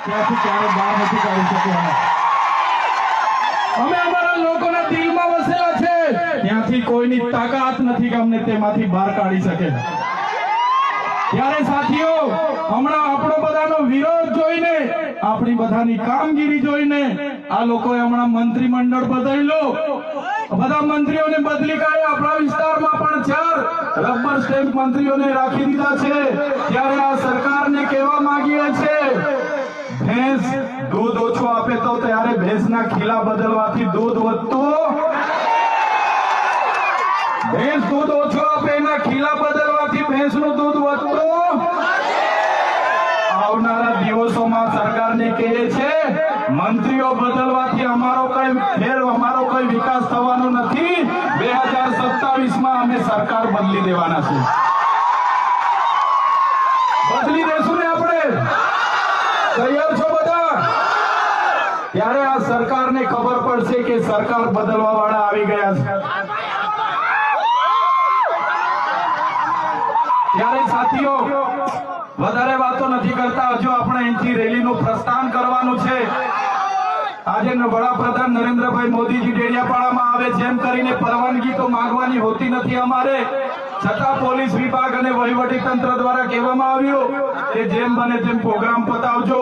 ત્યાંથી ક્યારે બહાર નથી કાઢી શકવાના। અમે અમારા લોકોના દિલમાં વસેલા છે, ત્યાંથી કોઈની તાકાત નથી કે અમને તેમાંથી બહાર કાઢી શકે। ત્યારે સાથીઓ, હમણાં આપણો બધાનો વિરોધ જોઈને, આપણી બધાની કામગીરી જોઈને આ લોકોએ હમણાં મંત્રીમંડળ બદલ્યું, બધા મંત્રીઓને બદલી કાઢ્યા। આપણા વિસ્તારમાં પણ 4 રબર સ્ટેમ્પ મંત્રીઓને રાખી દીધા છે। ત્યારે આ સરકારને કહેવા માંગીએ છે, ભેંસ દૂધ ઓછું આપે તો ત્યારે ભેંસના ખીલા બદલવાથી દૂધ વધતું, ભેંસ દૂધ ઓછું આપે એના ખીલા બદલવાથી ભેંસનું દૂધ વધતું। આવનારા દિવસોમાં સરકારને કહે છે, મંત્રીઓ બદલવાથી અમારો કોઈ વિકાસ થવાનો નથી। 2027માં અમે સરકાર બદલી દેવાના છે, બદલી દેશું ને આપણે? તૈયાર છો બધા? ત્યારે આ સરકારને ખબર પડશે કે સરકાર બદલવા વાળા આવી ગયા છે। ત્યારે સાથીઓ, વધારે વાતો નથી કરતા, હજુ આપણે અહીંથી રેલીનું પ્રસ્થાન કરવાનું છે। આજે વડાપ્રધાન નરેન્દ્રભાઈ મોદીજી ડેડિયાપાડામાં આવે જેમ કરીને પરવાનગી તો માંગવાની હોતી નથી અમારે, છતાં પોલીસ વિભાગ અને વહીવટી તંત્ર દ્વારા કહેવામાં આવ્યું કે જેમ બને તેમ પ્રોગ્રામ પતાવજો।